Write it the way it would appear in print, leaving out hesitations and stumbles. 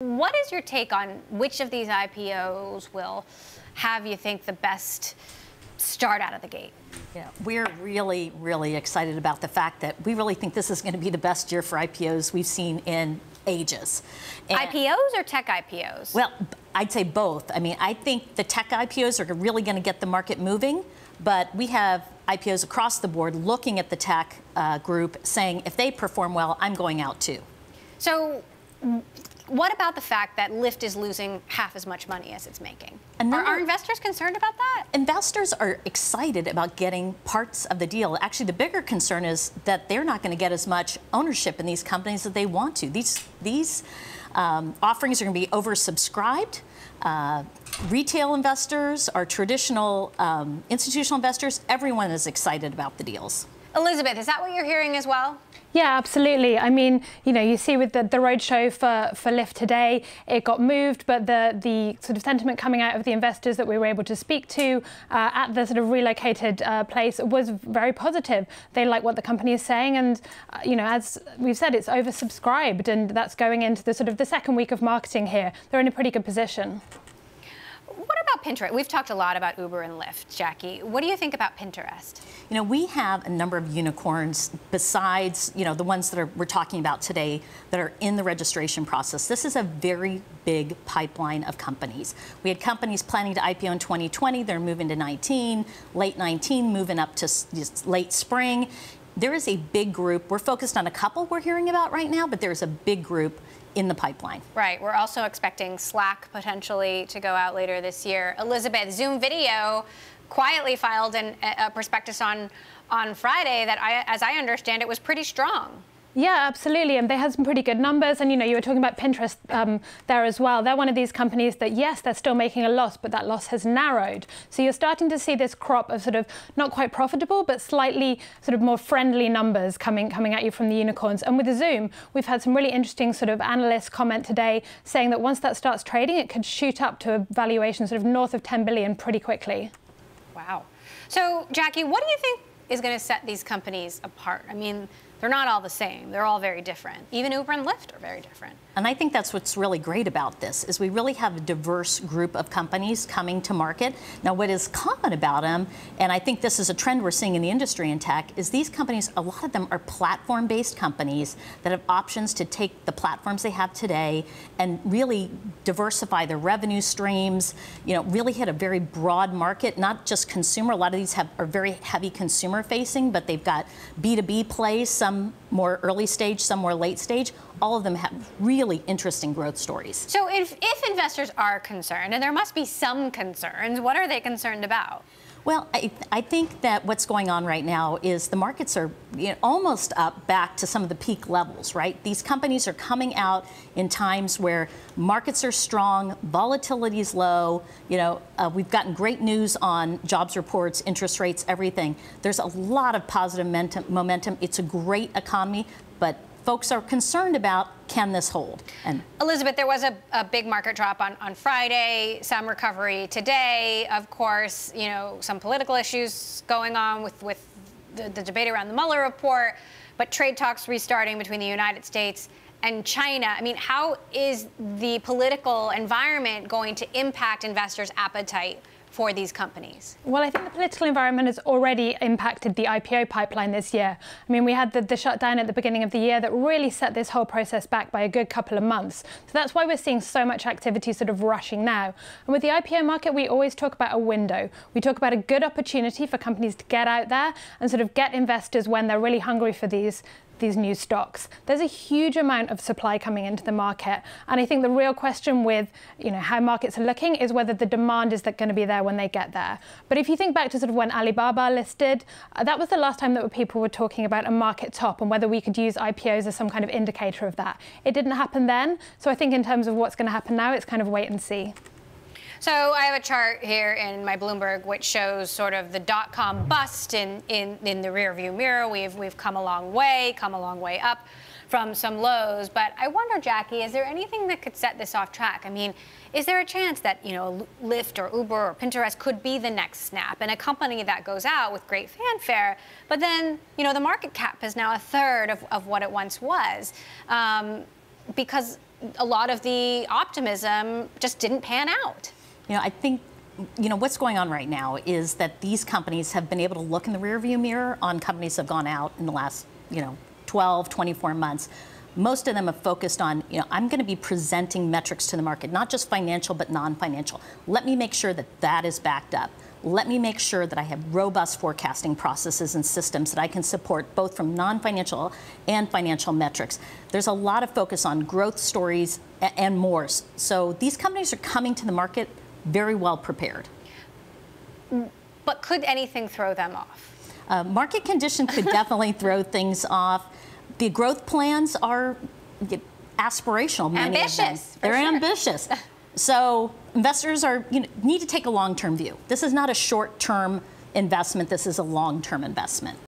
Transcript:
What is your take on which of these IPOs will have you think the best start out of the gate? Yeah, we're really, really excited about the fact that we really think this is going to be the best year for IPOs we've seen in ages. And IPOs or tech IPOs? Well, I'd say both. I mean, I think the tech IPOs are really going to get the market moving, but we have IPOs across the board looking at the tech group saying, if they perform well, I'm going out too. So what about the fact that Lyft is losing half as much money as it's making? Are investors concerned about that? Investors are excited about getting parts of the deal. Actually, the bigger concern is that they're not going to get as much ownership in these companies as they want to. These offerings are going to be oversubscribed. Retail investors, our traditional institutional investors, everyone is excited about the deals. Elizabeth, is that what you're hearing as well? Yeah, absolutely. I mean, you see with the roadshow for Lyft today, it got moved, but the sort of sentiment coming out of the investors that we were able to speak to at the sort of relocated place was very positive. They like what the company is saying, and as we've said, it's oversubscribed, and that's going into the sort of the second week of marketing here. They're in a pretty good position. What about Pinterest? We've talked a lot about Uber and Lyft, Jackie. What do you think about Pinterest? We have a number of unicorns besides, the ones that we're talking about today that are in the registration process. This is a very big pipeline of companies. We had companies planning to IPO in 2020. They're moving to 19, late 19, moving up to late spring. There is a big group. We're focused on a couple we're hearing about right now, but there's a big group in the pipeline. Right. We're also expecting Slack potentially to go out later this year. Elizabeth, Zoom Video quietly filed a prospectus on Friday that, as I understand it, was pretty strong. Yeah, absolutely. And they had some pretty good numbers. And, you were talking about Pinterest there as well. They're one of these companies that, yes, they're still making a loss, but that loss has narrowed. So you're starting to see this crop of sort of not quite profitable, but slightly sort of more friendly numbers coming at you from the unicorns. And with the Zoom, we've had some really interesting sort of analyst comment today saying that once that starts trading, it could shoot up to a valuation sort of north of 10 billion pretty quickly. Wow. So, Jackie, what do you think is going to set these companies apart? I mean, they're not all the same. They're all very different. Even Uber and Lyft are very different. And I think that's what's really great about this, is we really have a diverse group of companies coming to market. Now, what is common about them, and I think this is a trend we're seeing in the industry in tech, is these companies, a lot of them are platform-based companies that have options to take the platforms they have today and really diversify their revenue streams, really hit a very broad market, not just consumer. A lot of these are very heavy consumer-facing, but they've got B2B plays, some more early stage, some more late stage. All of them have really interesting growth stories. So if investors are concerned, and there must be some concerns, what are they concerned about? Well, I think that what's going on right now is the markets are almost up back to some of the peak levels, right? These companies are coming out in times where markets are strong, volatility is low. We've gotten great news on jobs reports, interest rates, everything. There's a lot of positive momentum. It's a great economy, but folks are concerned about, can this hold? And Elizabeth, there was a big market drop on Friday, some recovery today. Of course, some political issues going on with the debate around the Mueller report, but trade talks restarting between the United States and China. I mean, how is the political environment going to impact investors' appetite for these companies? Well, I think the political environment has already impacted the IPO pipeline this year. I mean, we had the shutdown at the beginning of the year that really set this whole process back by a good couple of months. So that's why we're seeing so much activity sort of rushing now. And with the IPO market, we always talk about a window. We talk about a good opportunity for companies to get out there and sort of get investors when they're really hungry for these new stocks. There's a huge amount of supply coming into the market, and I think the real question with how markets are looking is whether the demand is going to be there when they get there. But if you think back to sort of when Alibaba listed, that was the last time that people were talking about a market top and whether we could use IPOs as some kind of indicator of that. It didn't happen then, so I think in terms of what's going to happen now, it's kind of wait and see. So I have a chart here in my Bloomberg which shows sort of the dot-com bust in the rearview mirror. We've come a long way up from some lows. But I wonder, Jackie, is there anything that could set this off track? I mean, is there a chance that, Lyft or Uber or Pinterest could be the next Snap and a company that goes out with great fanfare, but then, the market cap is now a third of what it once was? Because a lot of the optimism just didn't pan out. I think what's going on right now is that these companies have been able to look in the rearview mirror on companies that have gone out in the last 12, 24 months. Most of them have focused on, I'm going to be presenting metrics to the market, not just financial, but non-financial. Let me make sure that that is backed up. Let me make sure that I have robust forecasting processes and systems that I can support both from non-financial and financial metrics. There's a lot of focus on growth stories and more. So these companies are coming to the market very well prepared. But could anything throw them off? Market conditions could definitely throw things off. The growth plans are aspirational. Many ambitious. Of them. They're ambitious. So investors need to take a long-term view. This is not a short-term investment. This is a long-term investment.